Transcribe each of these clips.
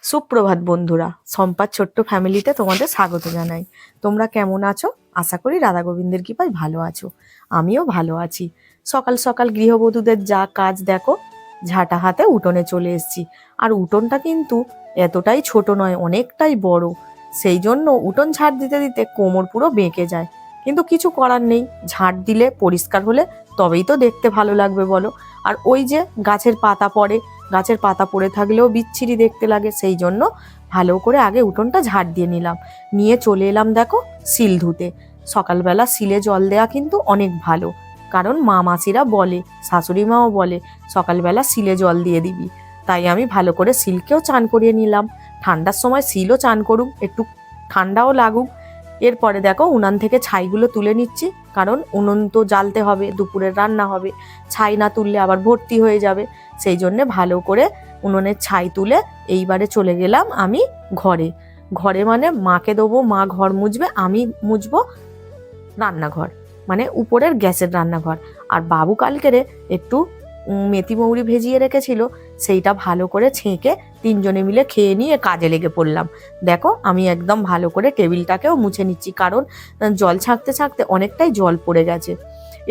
সুপ্রভাত বন্ধুরা, সম্পার ছোট্ট ফ্যামিলিতে তোমাদের স্বাগত জানাই। তোমরা কেমন আছো? আশা করি রাধা গোবিন্দের কৃপায় ভালো আছো। আমিও ভালো আছি। সকাল সকাল গৃহবধূদের যা কাজ দেখো, ঝাঁটা হাতে উঠোনে চলে এসেছি। আর উঠোনটা কিন্তু এতটাই ছোট নয়, অনেকটাই বড়। সেই জন্য উঠোন ঝাড় দিতে দিতে কোমর পুরো বেঁকে যায়, কিন্তু কিছু করার নেই। ঝাড় দিলে পরিষ্কার হলে তবেই তো দেখতে ভালো লাগবে বলো। আর ওই যে গাছের পাতা পড়ে, গাছের পাতা পড়ে থাকলেও বিচ্ছিরি দেখতে লাগে, সেই জন্য ভালো করে আগে উঠোনটা ঝাড় দিয়ে নিলাম। নিয়ে চলে এলাম দেখো শিল ধুতে। সকালবেলা শিলে জল দেওয়া কিন্তু অনেক ভালো, কারণ মা মাসিরা বলে, শাশুড়ি মাও বলে সকালবেলা শিলে জল দিয়ে দিবি। তাই আমি ভালো করে শিলকেও চান করিয়ে নিলাম। ঠান্ডার সময় শিলও চান করুক, একটু ঠান্ডাও লাগুক। এরপরে দেখো উনান থেকে ছাইগুলো তুলে নিচ্ছি, কারণ উনুন তো জ্বালতে হবে, দুপুরের রান্না হবে। ছাই না তুললে আবার ভর্তি হয়ে যাবে। সেই জন্যে ভালো করে উনুনের ছাই তুলে এইবারে চলে গেলাম আমি ঘরে। ঘরে মানে মাকে দেবো, মা ঘর মুছবে, আমি মুছবো রান্নাঘর, মানে উপরের গ্যাসের রান্নাঘর। আর বাবু কালকেরে একটু মেথি মৌরি ভেজিয়ে রেখেছিল, সেইটা ভালো করে ছেঁকে তিনজনে মিলে খেয়ে নিয়ে কাজে লেগে পড়লাম। দেখো আমি একদম ভালো করে টেবিলটাকেও মুছে নিচ্ছি, কারণ জল ছাঁকতে ছাঁকতে অনেকটাই জল পড়ে গেছে।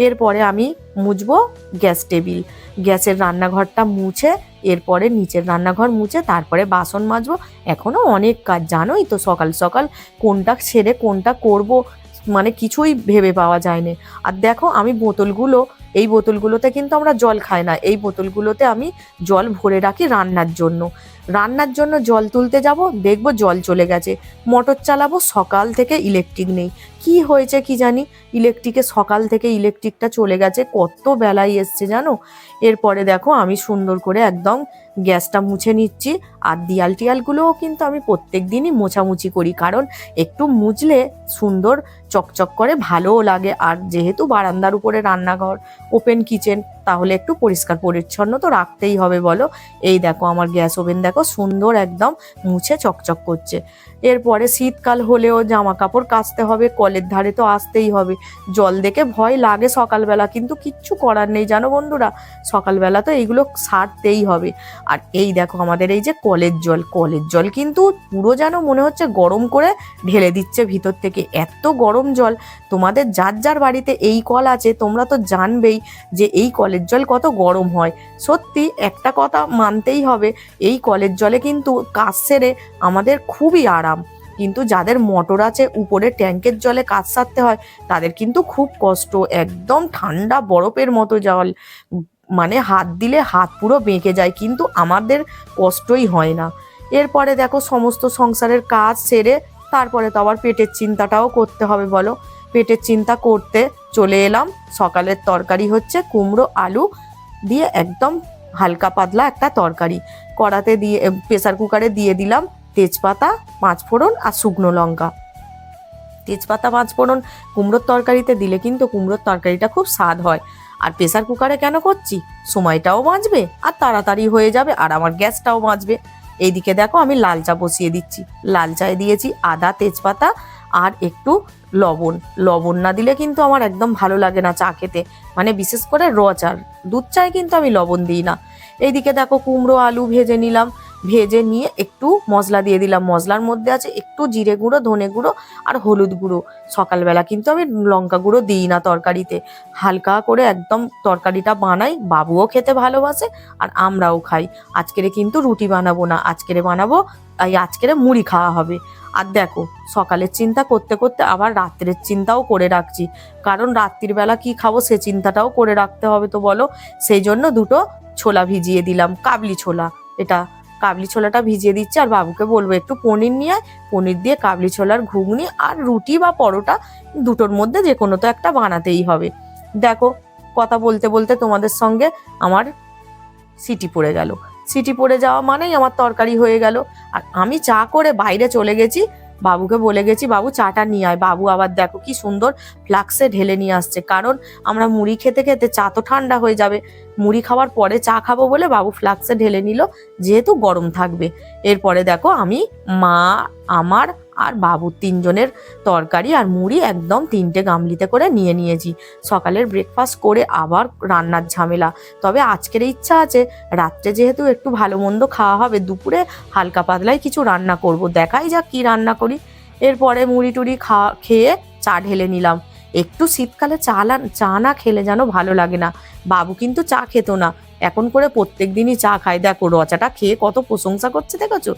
এরপরে আমি মুছবো গ্যাস টেবিল, গ্যাসের রান্নাঘরটা মুছে, এরপরে নিচের রান্নাঘর মুছে তারপরে বাসন মাজবো। এখনো অনেক কাজ, জানোই তো সকাল সকাল কোনটা ছেড়ে কোনটা করব, মানে কিছুই ভেবে পাওয়া যায় না। আর দেখো আমি বোতলগুলো, এই বোতলগুলোতে কিন্তু আমরা জল খাই না, এই বোতলগুলোতে আমি জল ভরে রাখি রান্নার জন্য। রান্নার জন্য জল তুলতে যাব, দেখবো জল চলে গেছে। মোটর চালাবো, সকাল থেকে ইলেকট্রিক নেই। কি হয়েছে কি জানি, ইলেকট্রিকে সকাল থেকে ইলেকট্রিকটা চলে গেছে, কত বেলায় এসছে জানো। এরপরে দেখো আমি সুন্দর করে একদম গ্যাসটা মুছে নিচ্ছি। আর দিয়াল টিয়ালগুলোও কিন্তু আমি প্রত্যেক দিনই মোছামুছি করি, কারণ একটু মুছলে সুন্দর চকচক করে, ভালোও লাগে। আর যেহেতু বারান্দার উপরে রান্নাঘর, ওপেন কিচেন, তাহলে একটু পরিষ্কার পরিচ্ছন্ন তো রাখতেই হবে বলো। এই দেখো আমার গ্যাস ওভেন দেখো সুন্দর একদম মুছে চকচক করছে। এরপরে শীতকাল হলেও জামা কাপড় কাচতে হবে, কলের ধারে তো আসতেই হবে। জল দেখে ভয় লাগে সকালবেলা, কিন্তু কিচ্ছু করার নেই জানো বন্ধুরা, সকালবেলা তো এইগুলো সারতেই হবে। আর এই দেখো আমাদের এই যে কলের জল, কলের জল কিন্তু পুরো যেন মনে হচ্ছে গরম করে ঢেলে দিচ্ছে ভিতর থেকে, এত গরম জল। তোমাদের যার যার বাড়িতে এই কল আছে তোমরা তো জানবেই যে এই কলের জল কত গরম হয়। সত্যি একটা কথা মানতেই হবে, এই কলের জলে কিন্তু কাজ সেরে আমাদের খুবই আরাম। কিন্তু যাদের মোটর আছে, উপরে ট্যাঙ্কের জলে কাজ সারতে হয়, তাদের কিন্তু খুব কষ্ট। একদম ঠান্ডা বরফের মতো জল, মানে হাত দিলে হাত পুরো বেঁকে যায়, কিন্তু আমাদের কষ্টই হয় না। এরপরে দেখো সমস্ত সংসারের কাজ সেরে তারপরে তো আবার পেটের চিন্তাটাও করতে হবে বলো। পেটের চিন্তা করতে চলে এলাম। সকালের তরকারি হচ্ছে কুমড়ো আলু দিয়ে একদম হালকা পাতলা একটা তরকারি। কড়াতে দিয়ে, প্রেসার কুকারে দিয়ে দিলাম তেজপাতা, পাঁচফোড়ন আর শুকনো লঙ্কা। তেজপাতা পাঁচফোড়ন কুমড়োর তরকারিতে দিলে কিন্তু কুমড়োর তরকারিটা খুব স্বাদ হয়। আর প্রেসার কুকারে কেন করছি, সময়টাও বাঁচবে আর তাড়াতাড়ি হয়ে যাবে, আর আমার গ্যাসটাও বাঁচবে। এইদিকে দেখো আমি লাল চা বসিয়ে দিচ্ছি। লাল চায়ে দিয়েছি আদা, তেজপাতা আর একটু লবণ। লবণ না দিলে কিন্তু আমার একদম ভালো লাগে না চা খেতে, মানে বিশেষ করে র চা, দুধ চায় কিন্তু আমি লবণ দিই না। এইদিকে দেখো কুমড়ো আলু ভেজে নিলাম, ভেজে নিয়ে একটু মশলা দিয়ে দিলাম। মশলার মধ্যে আছে একটু জিরে গুঁড়ো, ধনে গুঁড়ো আর হলুদ গুঁড়ো। সকালবেলা কিন্তু আমি লঙ্কা গুঁড়ো দিই না তরকারিতে, হালকা করে একদম তরকারিটা বানাই। বাবুও খেতে ভালোবাসে আর আমরাও খাই। আজকেরে কিন্তু রুটি বানাবো না, আজকেরে বানাবো, আজকেরে মুড়ি খাওয়া হবে। আর দেখো সকালের চিন্তা করতে করতে আবার রাত্রের চিন্তাও করে রাখছি, কারণ রাত্রির বেলা কি খাবো সে চিন্তাটাও করে রাখতে হবে তো বলো। সেই জন্য দুটো ছোলা ভিজিয়ে দিলাম, কাবলি ছোলা। এটা কাবলি ছোলাটা ভিজিয়ে দিচ্ছি, আর বাবুকে বলবো একটু পনির নিয়ে আয়, পনির দিয়ে কাবলি ছোলার ঘুগনি আর রুটি বা পরোটা, দুটোর মধ্যে যে কোনো তো একটা বানাতেই হবে। দেখো কথা বলতে বলতে তোমাদের সঙ্গে আমার সিটি পড়ে গেল। সিটি পড়ে যাওয়া মানেই আমার তরকারি হয়ে গেল। আর আমি চা করে বাইরে চলে গেছি, বাবুকে বলে গেছি বাবু চাটা নিয়ে আয়। বাবু আবার দেখো কি সুন্দর ফ্লাক্সে ঢেলে নিয়ে আসছে, কারণ আমরা মুড়ি খেতে খেতে চা তো ঠান্ডা হয়ে যাবে, মুড়ি খাওয়ার পরে চা খাবো বলে বাবু ফ্লাক্সে ঢেলে নিল, যেহেতু গরম থাকবে। এরপরে দেখো আমি, মা আমার আর বাবুর 3 জনের তরকারি আর মুড়ি একদম 3টে গামলিতে করে নিয়ে নিয়েছি। সকালের ব্রেকফাস্ট করে আবার রান্নার ঝামেলা। তবে আজকের ইচ্ছা আছে, রাত্রে যেহেতু একটু ভালো মন্দ খাওয়া হবে, দুপুরে হালকা পাতলাই কিছু রান্না করব, দেখাই যাক কি রান্না করি। এরপরে মুড়ি টুড়ি খেয়ে চা ঢেলে নিলাম। একটু শীতকালে চা না খেলে যেন ভালো লাগে না। বাবু কিন্তু চা খেত না, এখন করে প্রত্যেক দিনই চা খায়। দেখো রচাটা খেয়ে কত প্রশংসা করছে, দেখেছো?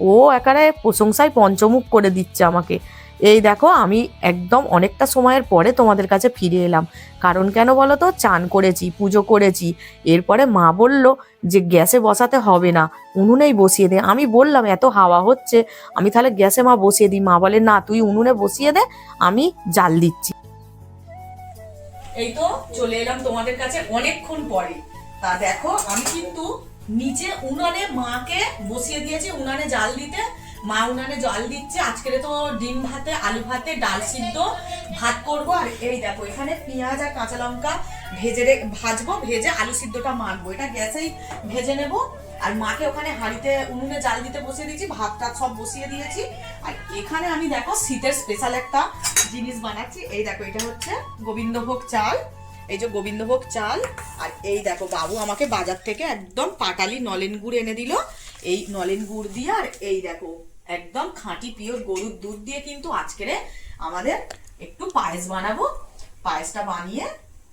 ও একেবারে প্রশংসায় পঞ্চমুখ করে দিচ্ছে আমাকে। এই দেখো আমি একদম অনেকটা সময়ের পরে তোমাদের কাছে ফিরে এলাম। কারণ কেন বলো তো, চান করেছি, পুজো করেছি। এরপরে মা বলল যে গ্যাসে বসাতে হবে না, উনুনেই বসিয়ে দে। আমি বললাম এত হাওয়া হচ্ছে, আমি তাহলে গ্যাসে মা বসিয়ে দিই। মা বলে না, তুই উনুনে বসিয়ে দে, আমি জাল দিচ্ছি। এই তো চলে এলাম তোমাদের কাছে অনেকক্ষণ পরে। তা দেখো আমি কিন্তু নিচে উনানে মাকে বসিয়ে দিয়েছি উনানে জাল দিতে। মা উনানে জল দিচ্ছে। আজকে তো ডিম ভাতে, আলু ভাতে, ডাল সিদ্ধ, ভাত করবো। আর এই দেখো এখানে পেঁয়াজ আর কাঁচা লঙ্কা ভাজবো, ভেজে আলু সিদ্ধটা মাখবো। এটা গ্যাসেই ভেজে নেব। আর মাকে ওখানে হাঁড়িতে উনুনে জাল দিতে বসিয়ে দিয়েছি, ভাত টাত সব বসিয়ে দিয়েছি। আর এখানে আমি দেখো শীতের স্পেশাল একটা জিনিস বানাচ্ছি। এই দেখো এটা হচ্ছে গোবিন্দভোগ চাল, এই যে গোবিন্দভোগ চাল। আর এই দেখো বাবু আমাকে বাজার থেকে একদম পাটালি নলেন গুড় এনে দিল। এই নলেন গুড় দিয়ে আর এই দেখো একদম খাঁটি পিওর গরুর দুধ দিয়ে কিন্তু আজকের আমাদের একটু পায়েস বানাবো। পায়েসটা বানিয়ে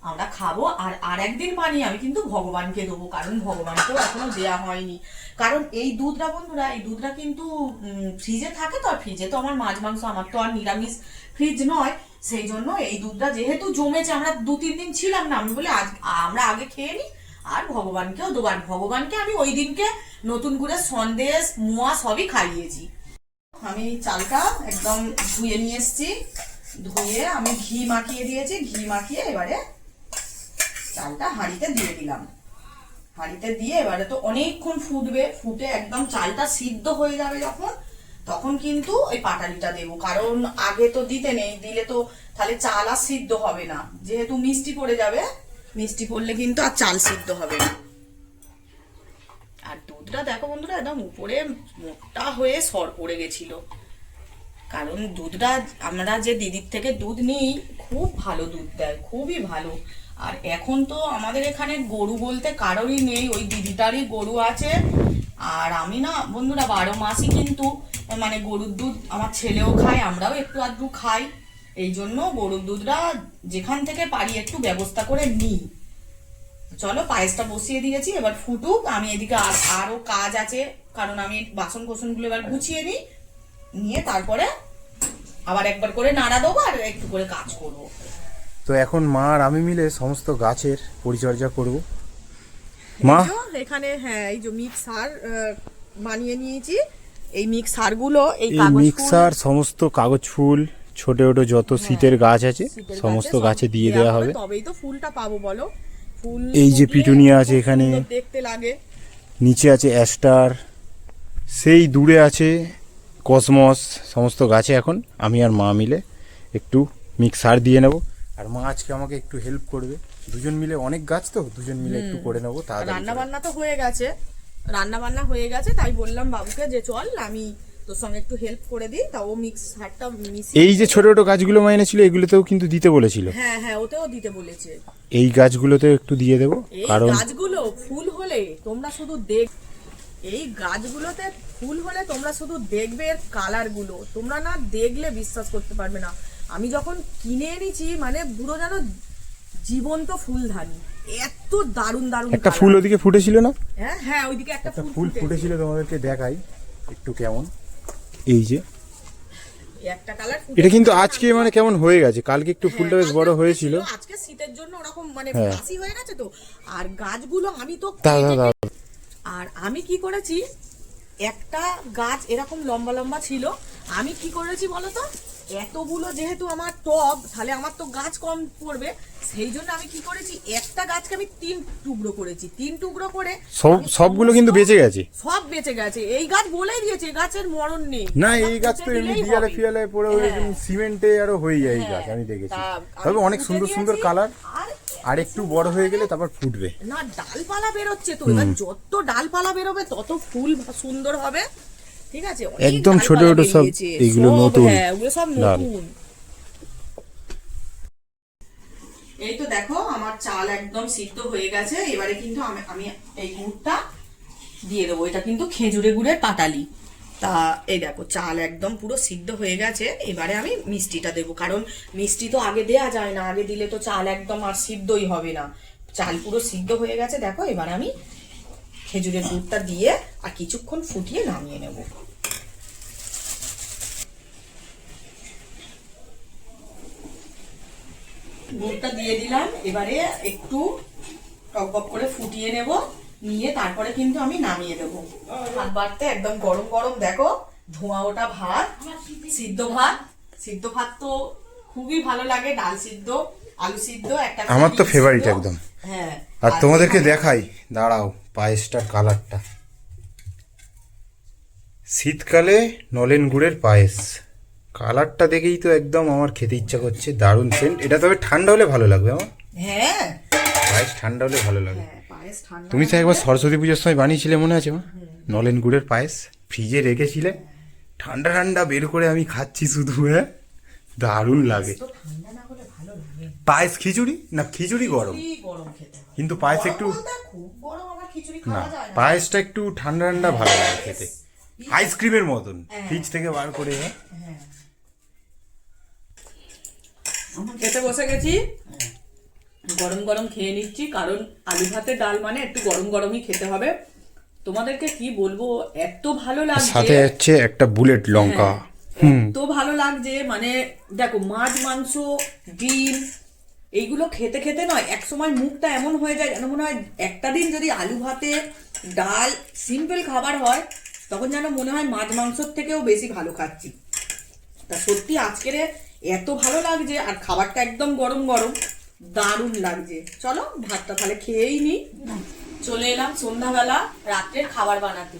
আমরা খাবো। আর একদিন বানিয়ে আমি কিন্তু ভগবানকে দেবো, কারণ ভগবানকেও এখনো দেওয়া হয়নি। কারণ এই দুধটা বন্ধুরা, এই দুধটা কিন্তু ফ্রিজে থাকে। তো আর ফ্রিজে তো আমার মাছ মাংস, আমার তো আর নিরামিষ ফ্রিজ নয়। সেই জন্য এই দুধটা যেহেতু জমেছে, আমরা 2-3 দিন ছিলাম না, আমি বলে আমরা আগে খেয়ে নিই আর ভগবানকেও দেবো। আর ভগবানকে আমি ওই দিনকে নতুন করে সন্দেশ, মোয়া সবই খাইয়েছি। আমি চালটা একদম ধুয়ে নিয়ে এসছি। ধুয়ে আমি ঘি মাখিয়ে দিয়েছি। ঘি মাখিয়ে এবারে চালটা হাঁড়িতে দিয়ে দিলাম। হাঁড়িতে দিয়ে এবারে তো অনেকক্ষণ ফুটবে। ফুটে একদম চালটা সিদ্ধ হয়ে যাবে যখন, তখন কিন্তু ওই পাটালিটা দেবো। কারণ আগে তো দিতে নেই, দিলে তো তাহলে চাল আর সিদ্ধ হবে না। যেহেতু মিষ্টি পড়ে যাবে, মিষ্টি পড়লে কিন্তু আর চাল সিদ্ধ হবে না। আর দুধটা দেখো বন্ধুরা একদম উপরে মোটা হয়ে সর পড়ে গেছিল। কারণ দুধটা আমরা যে দিদির থেকে দুধ নিই, খুব ভালো দুধ দেয়, খুবই ভালো। আর এখন তো আমাদের এখানে গরু বলতে কারোরই নেই, ওই দিদিটারই গরু আছে। আর আমি না বন্ধুরা 12 মাসই কিন্তু মানে গরুর দুধ আমার ছেলেও খায়, আমরাও একটু আধটু খাই। এই জন্য গরুর দুধটা যেখান থেকে পারি একটু ব্যবস্থা করে নিই। চলো পায়েসটা বসিয়ে দিয়েছি, এবার ফুটুক। আমি এদিকে আরো কাজ আছে, কারণ আমি বাসন কোসনগুলো এবার গুছিয়ে নিই, নিয়ে তারপরে আবার একবার করে নাড়া দেবো আর একটু করে কাজ করব। তো এখন মা আর আমি মিলে সমস্ত গাছের পরিচর্যা করব। মা এখানে হ্যাঁ এই যে মিক্স সার বানিয়ে নিয়েছি। এই মিক্স সারগুলো এই মিক্সার সমস্ত কাগজ ফুল, ছোট ছোট যত শীতের গাছ আছে সমস্ত গাছে দিয়ে দেওয়া হবে। তবেই তো ফুলটা পাবো বলো। ফুল এই যে পিটুনিয়া আছে এখানে, দেখতে লাগে। নিচে আছে অ্যাস্টার, সেই দূরে আছে কসমস। সমস্ত গাছে এখন আমি আর মা মিলে একটু মিক্স সার দিয়ে নেব। আর মা আজকে আমাকে একটু হেল্প করবে, দুজন মিলে অনেক গাছ তো দুজন মিলে একটু করে নেবো। রান্না বান্না তো হয়ে গেছে, রান্না বান্না হয়ে গেছে, তাই বললাম বাবুকে যে চল আমি তোর সঙ্গে একটু হেল্প করে দিই। তা ও মিক্স সারটা মিশিয়ে এই যে ছোট ছোট গাছগুলো মা এনেছিল, এগুলোতেও কিন্তু দিতে বলেছিল। হ্যাঁ হ্যাঁ ওতেও দিতে বলেছে। এই গাছগুলোতেও একটু দিয়ে দেবো, কারণ গাছগুলো ফুল হলে তোমরা শুধু এই গাছগুলোতে ফুল হলে তোমরা শুধু দেখবে এর কালার গুলো, তোমরা না দেখলে বিশ্বাস করতে পারবে না। আমি যখন কিনে এনেছি মানে পুরো যেন জীবন্ত ফুলদানি, এত দারুণ দারুণ। একটা ফুল ওদিকে ফুটেছিল না? হ্যাঁ হ্যাঁ ওইদিকে একটা ফুল ফুটেছিল, তোমাদেরকে দেখাই একটু কেমন। এই যে একটা কালার, এটা কিন্তু আজকে মানে কেমন হয়ে গেছে, কালকে একটু ফুলটা বেশ বড় হয়েছিল। আজকে শীতের জন্য ওরকম মানে বাসি হয়ে গেছে তো। আর গাছগুলো আমি তো আর আমি কি করেছি, একটা গাছ এরকম লম্বা লম্বা ছিল, আমি কি করেছি বলতো, এতগুলো যেহেতু আমার টব, তাহলে আমার তো গাছ কম পড়বে, সেই জন্য আমি কি করেছি একটা গাছকে আমি 3 টুকরো করেছি। 3 টুকরো করে সবগুলো কিন্তু বেঁচে গেছে, সব বেঁচে গেছে। এই গাছ বলেই দিয়েছে গাছের মরণ নেই। না এই গাছ তো এমনি দিয়ালে ফিয়ালে পড়ে সিমেন্টে আরো হয়ে যায় এই গাছ, আমি দেখেছি। তবে অনেক সুন্দর সুন্দর কালার, আর একটু বড় হয়ে গেলে তারপর ফুটবে। না ডালপালা বেরোচ্ছে তো, এবার যত ডালপালা বেরোবে তত ফুল সুন্দর হবে। ঠিক আছে, একদম ছোট ছোট সব এগুলো নতুন। হ্যাঁ ওগুলো সব ডাল। নতুন। এই তো দেখো আমার চাল একদম সিদ্ধ হয়ে গেছে। এবারে কিন্তু আমি এই গুড়টা দিয়ে দেবো। এটা কিন্তু খেজুরে গুড়ের পাটালি। তা এই দেখো চাল একদম পুরো সিদ্ধ হয়ে গেছে। এবারে আমি মিষ্টিটা দেবো, কারণ মিষ্টি তো আগে দেয়া যায় না, আগে দিলে তো চাল একদম আর সিদ্ধই হবে না। চাল পুরো সিদ্ধ হয়ে গেছে দেখো। এবার আমি খেজুরের গুড়টা দিয়ে আর কিছুক্ষণ ফুটিয়ে নামিয়ে নেব। গুড়টা দিয়ে দিলাম, এবারে একটু টক করে ফুটিয়ে নেব, নিয়ে তারপরে কিন্তু আমি নামিয়ে দেবো। ভাত বাড়তে একদম গরম গরম দেখো ধোঁয়া ওটা ভাত, সিদ্ধ ভাত। সিদ্ধ ভাত তো খুবই ভালো লাগে, ডাল সিদ্ধ, আলু সিদ্ধ, একটা আমার তো ডিম ফেভারিট সিদ্ধ। একদম। হ্যাঁ আর তোমাদেরকে এখানে- দেখাই, দাঁড়াও, পায়েসটার কালারটা। শীতকালে নলেন গুড়ের পায়েস, কালারটা দেখেই তো একদম আমার খেতে ইচ্ছা করছে। দারুণ সেন্ট। এটা তবে ঠান্ডা হলে ভালো লাগবে আমার। হ্যাঁ পায়েস ঠান্ডা হলে ভালো লাগে। হ্যাঁ পায়েস ঠান্ডা তুমি তো একবার সরস্বতী পুজোর সময় বানিয়েছিলে মনে আছে মা? নলেন গুড়ের পায়েস ফ্রিজে রেখেছিলে, ঠান্ডা ঠান্ডা বের করে আমি খাচ্ছি শুধু। হ্যাঁ দারুণ লাগে। তো ঠান্ডা না হলে ভালো লাগে। পায়েস খিচুড়ি না, খিচুড়ি গরম, কি গরম খেতে হয়। কিন্তু পায়েস গরম একটু বলতে খুব গরম আবার খিচুড়ি না, খাওয়া যায় না। পায়েসটা একটু ঠান্ডা ঠান্ডা ভালো লাগে খেতে, আইসক্রিমের মতন ফ্রিজ থেকে বার করে। হ্যাঁ খেতে বসে গেছি, গরম গরম খেয়ে নিচ্ছি, কারণ আলু ভাতে ডাল মানে একটু গরম গরমই খেতে হবে। তোমাদেরকে কি বলবো, এত ভালো লাগছে, সাথে হচ্ছে একটা বুলেট লঙ্কা। এত ভালো লাগছে। মানে দেখো মাছ মাংস ডিম এইগুলো খেতে খেতে নয় এক সময় মুখটা এমন হয়ে যায় যেন মনে হয় একটা দিন যদি আলু ভাতে ডাল সিম্পল খাবার হয়, তখন যেন মনে হয় মাছ মাংসর থেকেও বেশি ভালো খাচ্ছি। তা সত্যি আজকের এত ভালো লাগছে, আর খাবারটা একদম গরম গরম, দারুণ লাগছে। চলো ভাতটা তাহলে খেয়েই নি। চলে এলাম সন্ধ্যাবেলা রাত্রের খাবার বানাতে।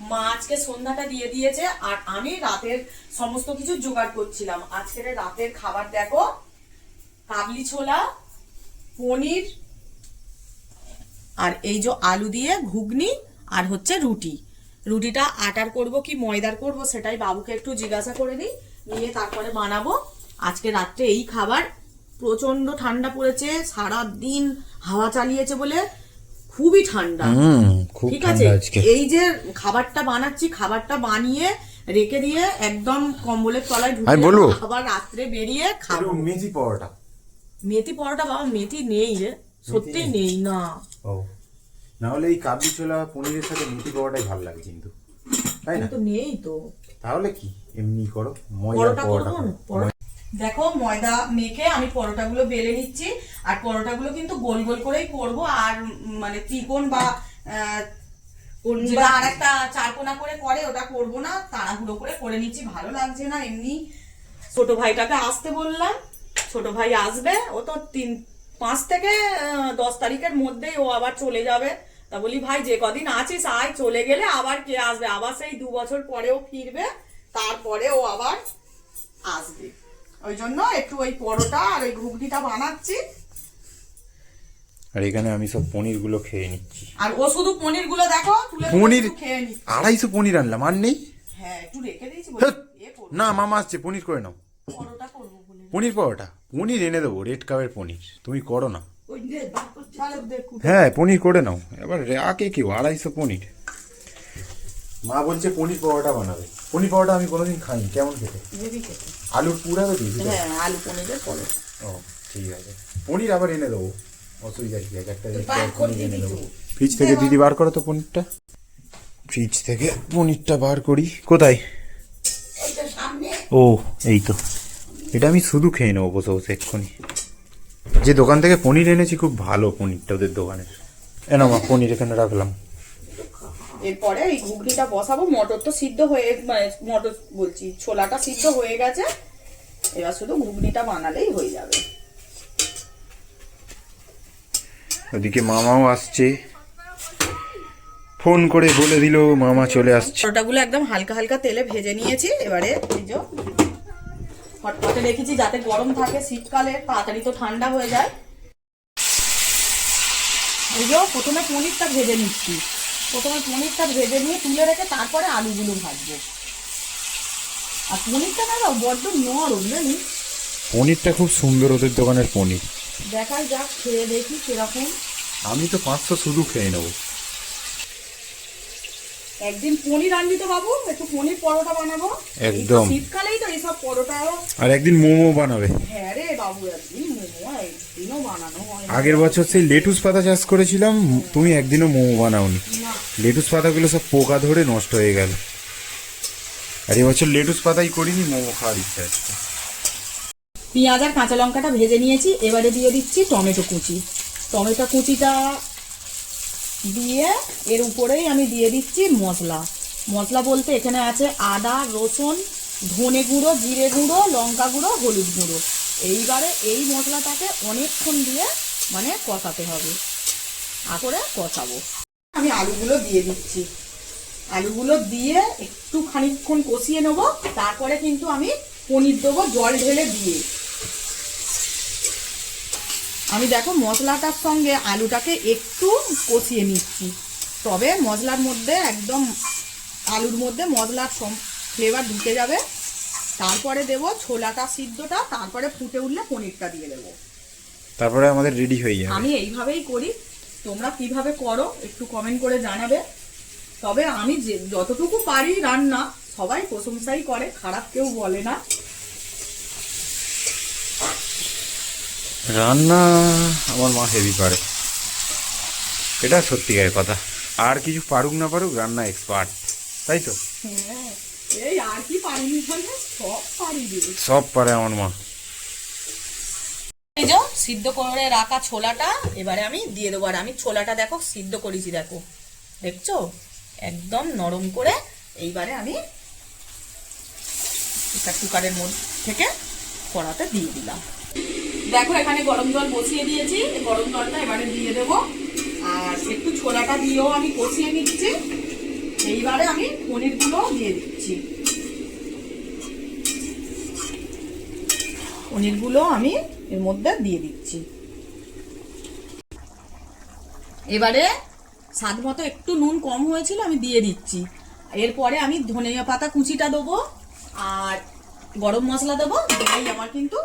মা আজকে সন্ধ্যাটা দিয়ে দিয়েছে, আর আমি রাতের সমস্ত কিছু জোগাড় করছিলাম। আজকের রাতের খাবার দেখো, কাবলি ছোলা, পনির, আর এই যে আলু দিয়ে ঘুগনি, আর হচ্ছে রুটি। রুটিটা আটার করব কি ময়দার করব সেটাই বাবুকে একটু জিজ্ঞাসা করে নিই, নিয়ে তারপরে বানাবো। আজকে রাত্রে এই খাবার। প্রচন্ড ঠান্ডা পড়েছে, সারা দিন হাওয়া চালিয়েছে বলে খুবই ঠান্ডা। খুব ঠিক আছে, ঠান্ডা আজকে। এই যে খাবারটা বানাচ্ছি, খাবারটা বানিয়ে রেখে দিয়ে একদম কম্বলের তলায় আমি ঢুকে বলবো? আবার রাত্রে বেরিয়ে খাবো। মেথি পরোটা। মেথি পরোটা বাবা, মেথি নেই রে, সত্যি নেই না। ও, না হলে এই কাবলি ছোলা পনিরের সাথে মেথি পরোটাই ভালো লাগে কিন্তু, তাই না? তো নেই তো। তাহলে কি এমনি করো, ময়দার পরোটা পরোটা করবো করো। না? দেখো ময়দা মেখে আমি পরোটাগুলো বেলে নিচ্ছি, আর পরোটাগুলো কিন্তু গোল গোল করেই করব, আর মানে ত্রিকোণ বা যেটা আর একটা চারকোনা করে করে ওটা করব না, তাড়াহুড়ো করে নিচ্ছি, ভালো লাগছে না এমনি। ছোট ভাইটাকে আসতে বললাম, ছোট ভাই আসবে, ও তো 5 থেকে 10 তারিখের মধ্যেই ও আবার চলে যাবে। তা বলি ভাই যে কদিন আছিস আয়, চলে গেলে আবার কে আসবে, আবার সেই 2 বছর পরেও ফিরবে, তারপরে ও আবার আসবে। ওই জন্য একটু ওই পরোটা আর ওই ঘুগনিটা বানাচ্ছি। আর এখানে আমি সব পনির গুলো খেয়ে নিচ্ছি। আর ও শুধু পনির গুলো দেখো তুলে পনির একটু খেয়ে নিচ্ছি। 250 পনির আনলাম, আর নেই। হ্যাঁ একটু রেখে দিয়েছি বলে ধ্যাৎ, এ করবো, না মামা আসছে, পনির করে নাও। পরোটা করবো বলে। পনির পরোটা, পনির এনে দেবো, রেড কাপের পনির, তুমি করো না। ওই যে তাহলে দেখুন। হ্যাঁ পনির করে নাও, এবার আগে কেউ 250 পনির। মা বলছে পনির পরোটা বানাবে। পনির পরোটা আমি কোনোদিন খাইনি, কেমন খেতে? হেভি খেতে। আলুর পুরাবে দিয়েছি তো? হ্যাঁ আলু পনিরের পরোটা। ও ঠিক আছে, পনির আবার এনে দেবো, অসুবিধা কি আছে, একটা বার করে পনির এনে দিবি দেবো। তো। ফ্রিজ থেকে দিদি বার করো তো পনিরটা। ফ্রিজ থেকে পনিরটা বার করি, কোথায়? এইটা সামনে। ও এই তো, এটা আমি শুধু খেয়ে নেবো বসে বসে এক্ষুনি। যে দোকান থেকে পনির এনেছি খুব ভালো পনিরটা ওদের দোকানের। এনা মা পনির এখানে রাখলাম। এরপরে এই ঘুগনিটা বসাবো। মটর তো সিদ্ধ হয়ে, মানে মটর বলছি ছোলাটা সিদ্ধ হয়ে গেছে, এবার শুধু ঘুগনিটা বানালেই হয়ে যাবে। ওদিকে মামাও আসছে, ফোন করে বলে দিল মামা চলে আসছে। পরোটাগুলো একদম হালকা হালকা তেলে ভেজে নিয়েছি। এবারে এই যে হটপটে রেখেছি যাতে গরম থাকে, শীতকালে তাড়াতাড়ি তো ঠান্ডা হয়ে যায়। এই যে প্রথমে পনিরটা ভেজে নিচ্ছি, প্রথমে পনিরটা ভেজে নিয়ে তুলে রেখে তারপরে আলুগুলো ভাজবো। আর পনিরটা না বড্ড নরম জানি। পনিরটা খুব সুন্দর ওদের দোকানের পনির। দেখাই যাক, খেয়ে দেখি কিরকম। আমি তো 500 শুধু খেয়ে নেবো। একদিন পনির আনবি তো বাবু, একটু পনির পরোটা বানাবো। একদম। শীতকালেই তো এইসব পরোটা। আর একদিন মোমো বানাবে। হ্যাঁ রে বাবু, একদিন মোমো একদিনও বানানো হয় না। আগের বছর সেই লেটুস পাতা চাষ করেছিলাম, তুমি একদিনও মোমো বানাওনি। না। লেটুস পাতাগুলো সব পোকা ধরে নষ্ট হয়ে গেল। আর এবছর লেটুস পাতাই করিনি, মোমো খাওয়ার ইচ্ছা আছে। পেঁয়াজ আর কাঁচা লঙ্কাটা ভেজে নিয়েছি, এবারে দিয়ে দিচ্ছি টমেটো কুচি। টমেটো কুচিটা দিয়ে এর উপরেই আমি দিয়ে দিচ্ছি মশলা। মশলা বলতে এখানে আছে আদা, রসুন, ধনে গুঁড়ো, জিরে গুঁড়ো, লঙ্কা গুঁড়ো, হলুদ গুঁড়ো। এইবারে এই মশলাটাকে অনেকক্ষণ দিয়ে মানে কষাতে হবে, করে কষাবো। আমি আলুগুলো দিয়ে দিচ্ছি। আলুগুলো দিয়ে একটু খানিকক্ষণ কষিয়ে নেবো, তারপরে কিন্তু আমি পনির দেবো জল ঢেলে দিয়ে। আমি দেখো মশলাটার সঙ্গে আলুটাকে একটু কষিয়ে নিচ্ছি, তবে মশলার মধ্যে একদম আলুর মধ্যে মশলার ফ্লেভার ঢুকে যাবে। তারপরে দেব ছোলাটা সিদ্ধটা, তারপরে ফুটে উঠলে পনিরটা দিয়ে দেবো। তারপরে আমাদের রেডি হয়ে যাবে। আমি এইভাবেই করি, তোমরা কিভাবে করো একটু কমেন্ট করে জানাবে। তবে আমি যতটুকু পারি রান্না, সবাই প্রশংসাই করে, খারাপ কেউ বলে না। রান্না আমার মা হেভি পারে, এটা সত্যিকারের কথা। আর কিছু পারুক না পারুক, রান্না এক্সপার্ট, তাই তো? হ্যাঁ, এই আর কি পারিনি বলে সব পারি রে। সব পারে আমার মা। এই যে সিদ্ধ করে রাখা ছোলাটা এবারে আমি দিয়ে দেবো। আর আমি ছোলাটা দেখো সিদ্ধ করেছি, দেখো দেখছো একদম নরম করে। এইবারে আমি কুকারের মধ্যে থেকে কড়াতে দিয়ে দিলাম। দেখো এখানে গরম জল বসিয়ে দিয়েছি, গরম জলটা এবারে দিয়ে দেবো। আর একটু ছোলাটা দিয়েও আমি কষিয়ে নিচ্ছি। এইবারে আমি পনিরগুলো দিয়ে দিচ্ছি। পনিরগুলো আমি এর মধ্যে দিয়ে দিচ্ছি। এবারে স্বাদ মতো একটু নুন কম হয়েছিল, আমি দিয়ে দিচ্ছি। এরপরে আমি ধনিয়া পাতা কুচিটা দেবো আর গরম মশলা দেবো, দিলেই আমার কিন্তু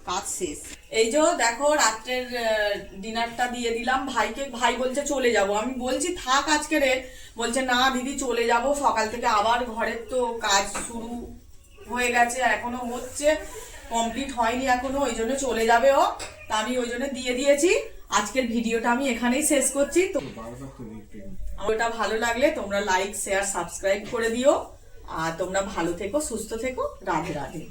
কাজ শেষ। এই যে দেখো রাত্রের ডিনারটা দিয়ে দিলাম ভাইকে। ভাই বলছে চলে যাব, আমি বলছি থাক আজকে রে। বলছে না দিদি চলে যাব, সকাল থেকে আবার ঘরের তো কাজ শুরু হয়ে গেছে, এখনো হচ্ছে, কমপ্লিট হয়নি এখনো, ওই জন্য চলে যাবে ও। তা আমি ওই জন্য দিয়ে দিয়েছি। আজকের ভিডিওটা আমি এখানেই শেষ করছি। তো ওটা ভালো লাগলে তোমরা লাইক, শেয়ার, সাবস্ক্রাইব করে দিও। আর তোমরা ভালো থেকো, সুস্থ থেকো। রাধে রাধে।